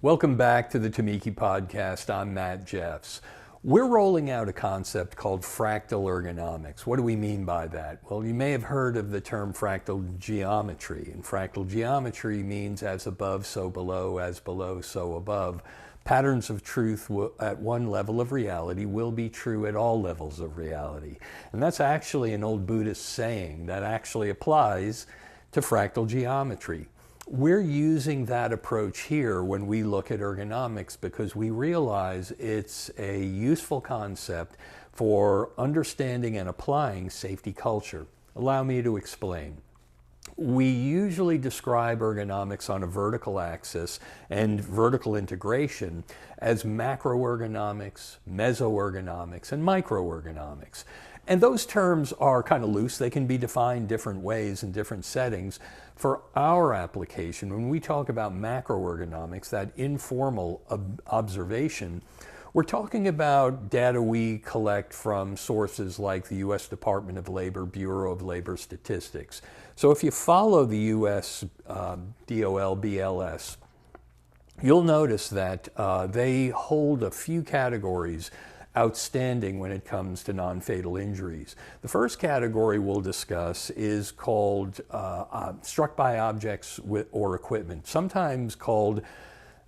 Welcome back to the TuMeke Podcast. I'm Matt Jeffs. We're rolling out a concept called fractal ergonomics. What do we mean by that? Well, you may have heard of the term fractal geometry. And fractal geometry means as above, so below, as below, so above. Patterns of truth at one level of reality will be true at all levels of reality. And that's actually an old Buddhist saying that actually applies to fractal geometry. We're using that approach here when we look at ergonomics because we realize it's a useful concept for understanding and applying safety culture. Allow me to explain. We usually describe ergonomics on a vertical axis and vertical integration as macroergonomics, mesoergonomics, and microergonomics. And those terms are kind of loose. They can be defined different ways in different settings. For our application, when we talk about macroergonomics, that informal observation, we're talking about data we collect from sources like the U.S. Department of Labor, Bureau of Labor Statistics. So if you follow the U.S. DOL, BLS, you'll notice that they hold a few categories outstanding when it comes to non-fatal injuries. The first category we'll discuss is called struck by objects or equipment, sometimes called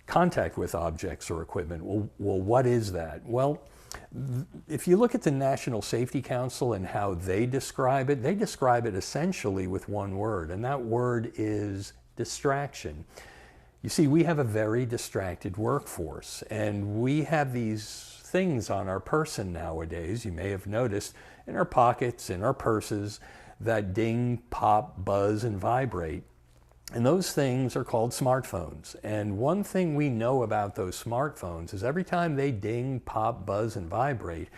contact with objects or equipment. Well, what is that? Well, if you look at the National Safety Council and how they describe it essentially with one word, and that word is distraction. You see, we have a very distracted workforce, and we have these things on our person nowadays, you may have noticed, in our pockets, in our purses, that ding, pop, buzz, and vibrate. And those things are called smartphones. And one thing we know about those smartphones is every time they ding, pop, buzz, and vibrate,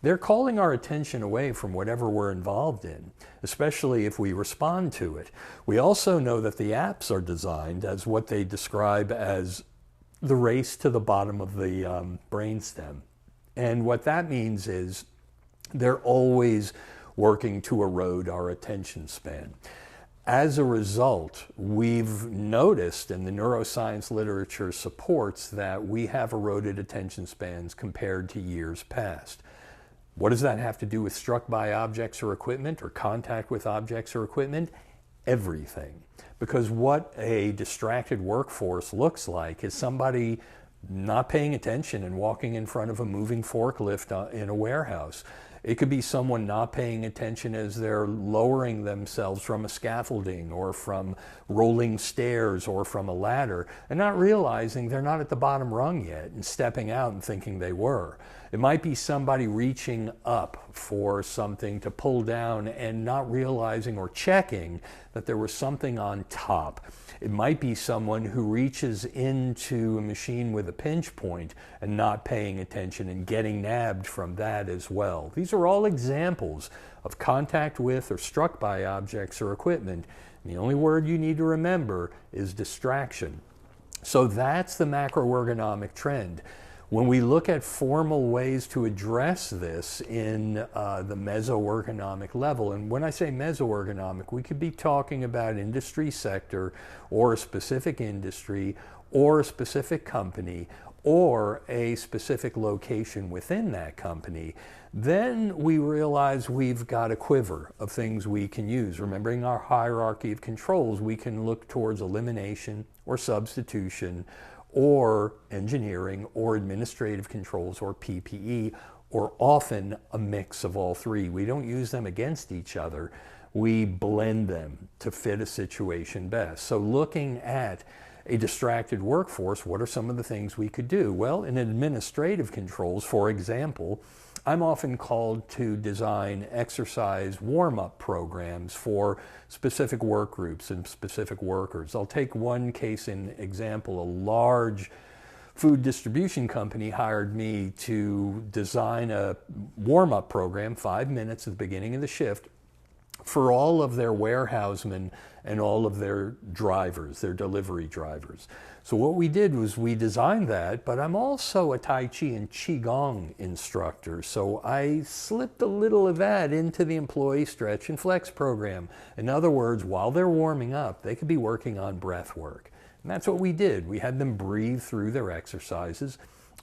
they're calling our attention away from whatever we're involved in, especially if we respond to it. We also know that the apps are designed as what they describe as the race to the bottom of the brainstem. And what that means is they're always working to erode our attention span. As a result, we've noticed, and the neuroscience literature supports, that we have eroded attention spans compared to years past. What does that have to do with struck by objects or equipment or contact with objects or equipment? Everything. Because what a distracted workforce looks like is somebody not paying attention and walking in front of a moving forklift in a warehouse. It could be someone not paying attention as they're lowering themselves from a scaffolding or from rolling stairs or from a ladder and not realizing they're not at the bottom rung yet and stepping out and thinking they were. It might be somebody reaching up for something to pull down and not realizing or checking that there was something on top. It might be someone who reaches into a machine with a pinch point and not paying attention and getting nabbed from that as well. These are all examples of contact with or struck by objects or equipment. And the only word you need to remember is distraction. So that's the macroergonomic trend. When we look at formal ways to address this in the mesoergonomic level, and when I say mesoergonomic, we could be talking about industry sector or a specific industry or a specific company or a specific location within that company, then we realize we've got a quiver of things we can use. Remembering our hierarchy of controls, we can look towards elimination or substitution or engineering or administrative controls or PPE, or often a mix of all three. We don't use them against each other. We blend them to fit a situation best. So looking at a distracted workforce, what are some of the things we could do? Well, in administrative controls, for example, I'm often called to design exercise warm-up programs for specific work groups and specific workers. I'll take one case in example. A large food distribution company hired me to design a warm-up program, 5 minutes at the beginning of the shift, for all of their warehousemen and all of their drivers, their delivery drivers. So what we did was we designed that, but I'm also a Tai Chi and Qigong instructor, so I slipped a little of that into the employee stretch and flex program. In other words, while they're warming up, they could be working on breath work. And that's what we did. We had them breathe through their exercises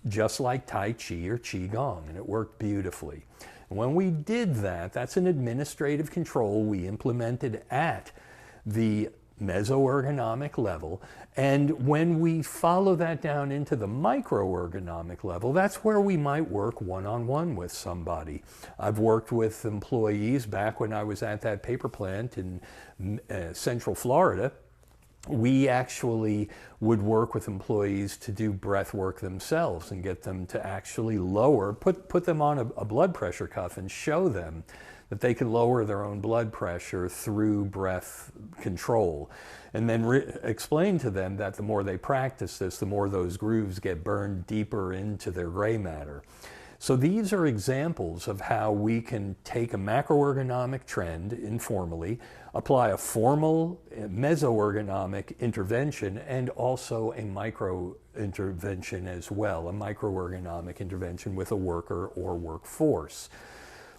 just like Tai Chi or Qigong, and it worked beautifully. And when we did that, that's an administrative control we implemented at the mesoergonomic level. And when we follow that down into the microergonomic level, that's where we might work one-on-one with somebody. I've worked with employees back when I was at that paper plant in Central Florida. We actually would work with employees to do breath work themselves and get them to actually lower, put them on a blood pressure cuff and show them that they can lower their own blood pressure through breath control. And then explain to them that the more they practice this, the more those grooves get burned deeper into their gray matter. So these are examples of how we can take a macroergonomic trend informally, apply a formal mesoergonomic intervention, and also a micro intervention as well, a microergonomic intervention with a worker or workforce.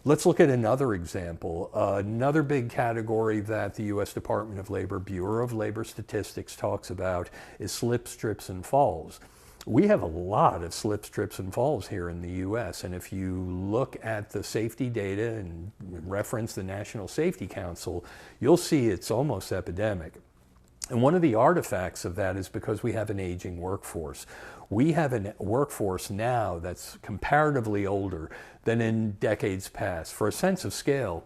Let's look at another example. Another big category that the U.S. Department of Labor, Bureau of Labor Statistics talks about is slips, trips, and falls. We have a lot of slips, trips, and falls here in the U.S. And if you look at the safety data and reference the National Safety Council, you'll see it's almost epidemic. And one of the artifacts of that is because we have an aging workforce. We have a workforce now that's comparatively older than in decades past. For a sense of scale,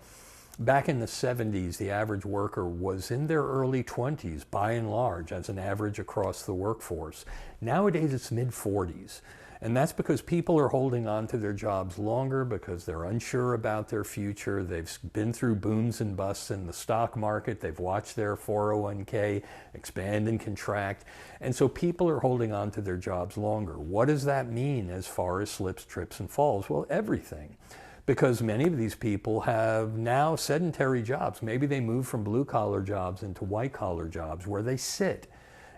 back in the 70s, the average worker was in their early 20s, by and large, as an average across the workforce. Nowadays, it's mid-40s. And that's because people are holding on to their jobs longer because they're unsure about their future. They've been through booms and busts in the stock market. They've watched their 401k expand and contract. And so people are holding on to their jobs longer. What does that mean as far as slips, trips, and falls? Well, everything. Because many of these people have now sedentary jobs. Maybe they move from blue-collar jobs into white-collar jobs where they sit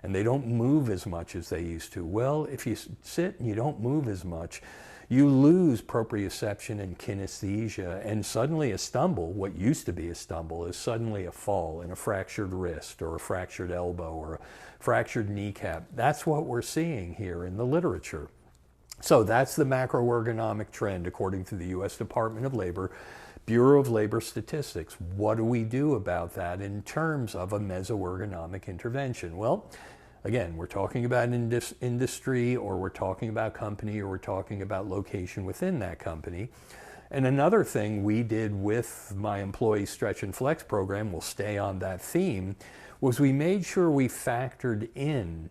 and they don't move as much as they used to. Well, if you sit and you don't move as much, you lose proprioception and kinesthesia, and suddenly a stumble, what used to be a stumble, is suddenly a fall and a fractured wrist or a fractured elbow or a fractured kneecap. That's what we're seeing here in the literature. So that's the macroergonomic trend according to the U.S. Department of Labor, Bureau of Labor Statistics. What do we do about that in terms of a mesoergonomic intervention? Well, again, we're talking about industry, or we're talking about company, or we're talking about location within that company. And another thing we did with my employee stretch and flex program, we'll stay on that theme, was we made sure we factored in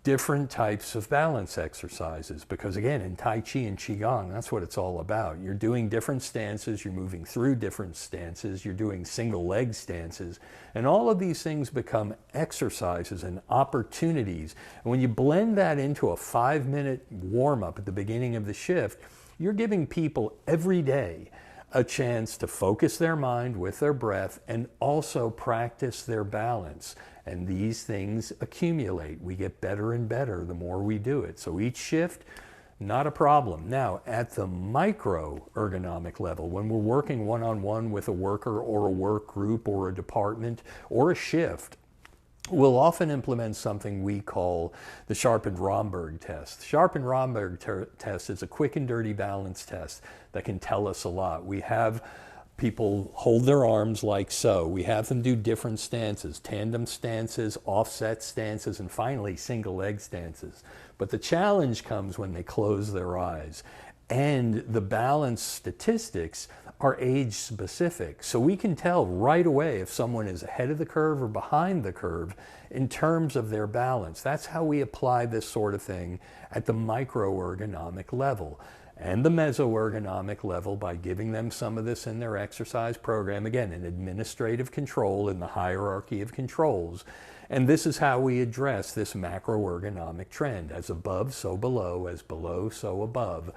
different types of balance exercises, because again, in Tai Chi and Qigong, that's what it's all about. You're doing different stances, you're moving through different stances, you're doing single leg stances, and all of these things become exercises and opportunities. And when you blend that into a 5-minute warm-up at the beginning of the shift, you're giving people every day a chance to focus their mind with their breath and also practice their balance. And these things accumulate. We get better and better the more we do it. So each shift, not a problem. Now, at the microergonomic level, when we're working one-on-one with a worker or a work group or a department or a shift, we'll often implement something we call the Sharp-and-Romberg test. The Sharp-and-Romberg test is a quick and dirty balance test that can tell us a lot. We have people hold their arms like so. We have them do different stances, tandem stances, offset stances, and finally single leg stances. But the challenge comes when they close their eyes. And the balance statistics are age specific. So we can tell right away if someone is ahead of the curve or behind the curve in terms of their balance. That's how we apply this sort of thing at the microergonomic level. And the mesoergonomic level by giving them some of this in their exercise program. Again, an administrative control in the hierarchy of controls. And this is how we address this macroergonomic trend. As above, so below. As below, so above.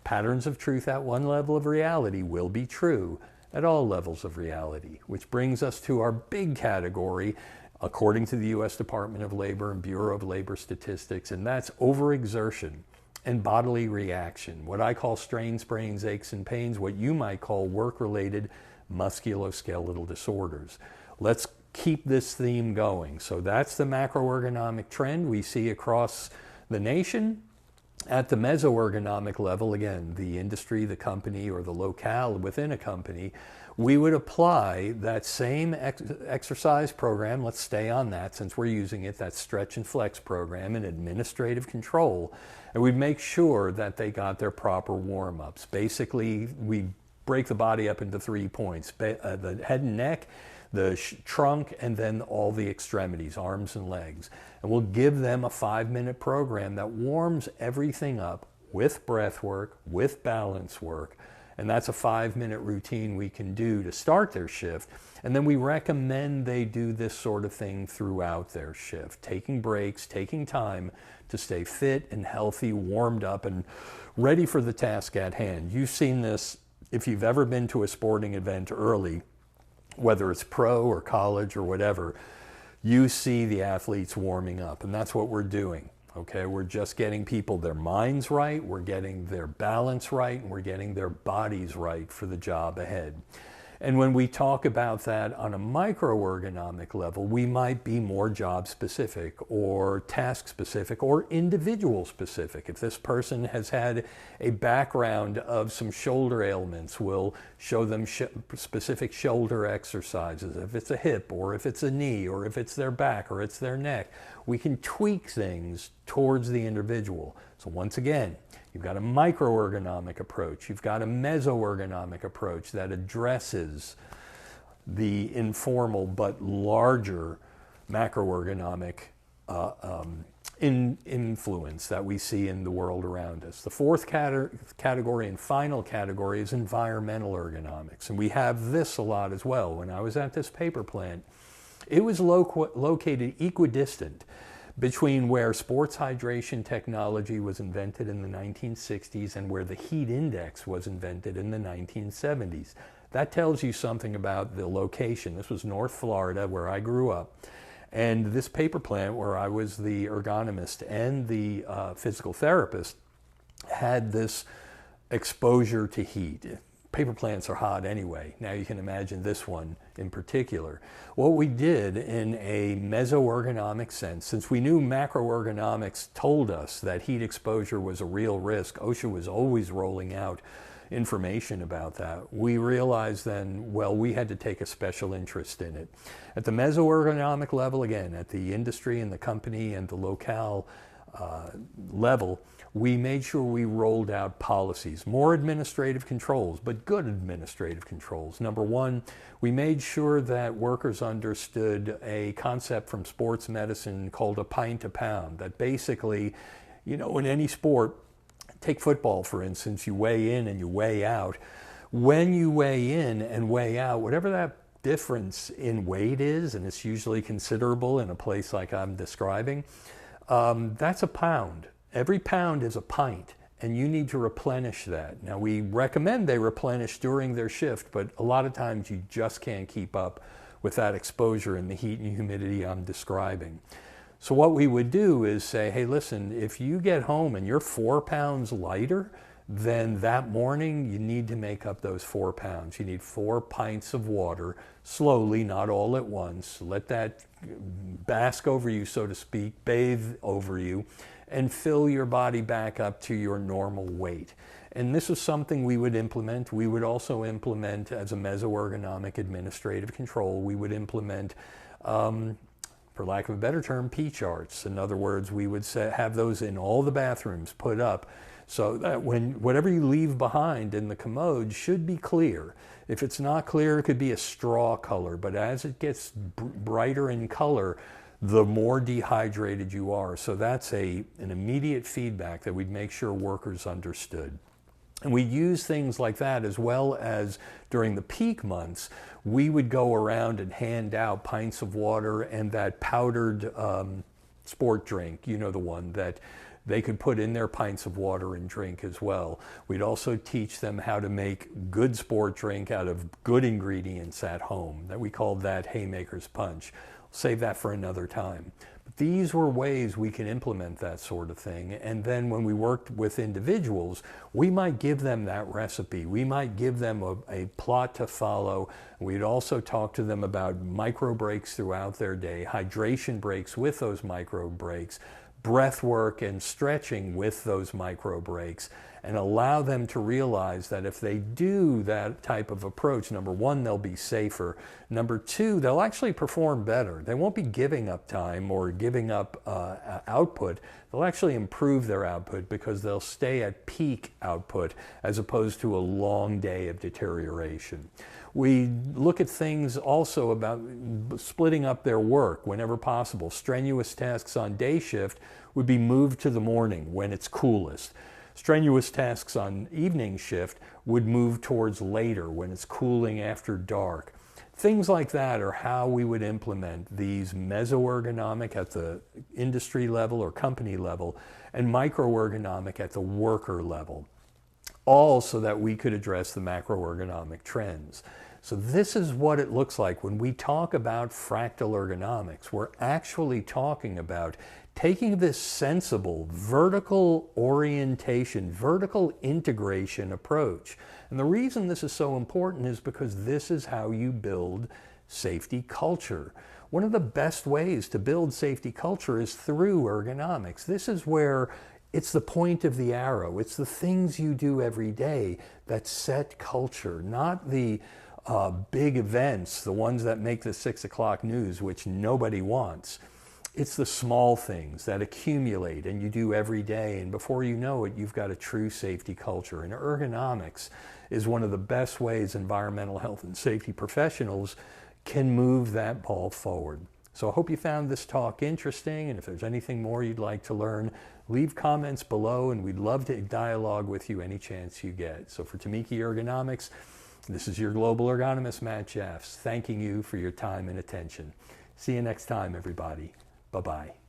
Patterns of truth at one level of reality will be true at all levels of reality. Which brings us to our big category, according to the U.S. Department of Labor and Bureau of Labor Statistics, and that's overexertion and bodily reaction, what I call strains, sprains, aches, and pains, what you might call work-related musculoskeletal disorders. Let's keep this theme going. So that's the macroergonomic trend we see across the nation. At the mesoergonomic level, again, the industry, the company, or the locale within a company, we would apply that same exercise program. Let's stay on that since we're using it, that stretch and flex program and administrative control. And we'd make sure that they got their proper warm-ups. Basically, we break the body up into 3 points, the head and neck, the trunk, and then all the extremities, arms and legs. And we'll give them a 5-minute program that warms everything up with breath work, with balance work. And that's a 5-minute routine we can do to start their shift. And then we recommend they do this sort of thing throughout their shift, taking breaks, taking time to stay fit and healthy, warmed up, and ready for the task at hand. You've seen this if you've ever been to a sporting event early, whether it's pro or college or whatever, you see the athletes warming up, and that's what we're doing. Okay, we're just getting people their minds right, we're getting their balance right, and we're getting their bodies right for the job ahead. And when we talk about that on a microergonomic level, we might be more job specific or task specific or individual specific. If this person has had a background of some shoulder ailments, we'll show them specific shoulder exercises. If it's a hip or if it's a knee or if it's their back or it's their neck, we can tweak things towards the individual. So once again, you've got a microergonomic approach. You've got a mesoergonomic approach that addresses the informal but larger macroergonomic influence that we see in the world around us. The fourth category and final category is environmental ergonomics. And we have this a lot as well. When I was at this paper plant, it was located equidistant between where sports hydration technology was invented in the 1960s and where the heat index was invented in the 1970s. That tells you something about the location. This was North Florida, where I grew up. And this paper plant, where I was the ergonomist and the physical therapist, had this exposure to heat. Paper plants are hot anyway. Now you can imagine this one in particular. What we did in a mesoergonomic sense, since we knew macroergonomics told us that heat exposure was a real risk, OSHA was always rolling out information about that, we realized then, well, we had to take a special interest in it. At the mesoergonomic level, again, at the industry and the company and the locale level, we made sure we rolled out policies, more administrative controls, but good administrative controls. Number one, we made sure that workers understood a concept from sports medicine called a pint a pound, that basically, you know, in any sport, take football for instance, you weigh in and you weigh out. When you weigh in and weigh out, whatever that difference in weight is, and it's usually considerable in a place like I'm describing, that's a pound. Every pound is a pint, and you need to replenish that. Now, we recommend they replenish during their shift, but a lot of times you just can't keep up with that exposure and the heat and humidity I'm describing. So what we would do is say, hey, listen, if you get home and you're 4 pounds lighter, then that morning you need to make up those 4 pounds. You need 4 pints of water, slowly, not all at once. Let that bask over you, so to speak, bathe over you, and fill your body back up to your normal weight. And this is something we would implement. We would also implement, as a mesoergonomic administrative control, we would implement, for lack of a better term, P charts. In other words, we would have those in all the bathrooms put up so that whatever you leave behind in the commode should be clear. If it's not clear, it could be a straw color, but as it gets brighter in color, the more dehydrated you are. So that's an immediate feedback that we'd make sure workers understood. And we use things like that, as well as during the peak months, we would go around and hand out pints of water and that powdered sport drink, you know, the one that they could put in their pints of water and drink as well. We'd also teach them how to make good sport drink out of good ingredients at home. That we called that Haymaker's Punch. Save that for another time. These were ways we can implement that sort of thing. And then when we worked with individuals, we might give them that recipe. We might give them a plot to follow. We'd also talk to them about micro breaks throughout their day, hydration breaks with those micro breaks, breath work and stretching with those micro breaks, and allow them to realize that if they do that type of approach, number one, they'll be safer. Number two, they'll actually perform better. They won't be giving up time or giving up output. They'll actually improve their output because they'll stay at peak output as opposed to a long day of deterioration. We look at things also about splitting up their work whenever possible. Strenuous tasks on day shift would be moved to the morning when it's coolest. Strenuous tasks on evening shift would move towards later when it's cooling after dark. Things like that are how we would implement these mesoergonomic at the industry level or company level and microergonomic at the worker level, all so that we could address the macroergonomic trends. So this is what it looks like when we talk about fractal ergonomics. We're actually talking about taking this sensible vertical orientation, vertical integration approach. And the reason this is so important is because this is how you build safety culture. One of the best ways to build safety culture is through ergonomics. This is where it's the point of the arrow. It's the things you do every day that set culture, not the big events, the ones that make the 6 o'clock news, which nobody wants. It's the small things that accumulate and you do every day, and before you know it, you've got a true safety culture. And ergonomics is one of the best ways environmental health and safety professionals can move that ball forward. So I hope you found this talk interesting, and if there's anything more you'd like to learn, leave comments below, and we'd love to dialogue with you any chance you get. So for TuMeke Ergonomics, this is your global ergonomist, Matt Jeffs, thanking you for your time and attention. See you next time, everybody. Bye-bye.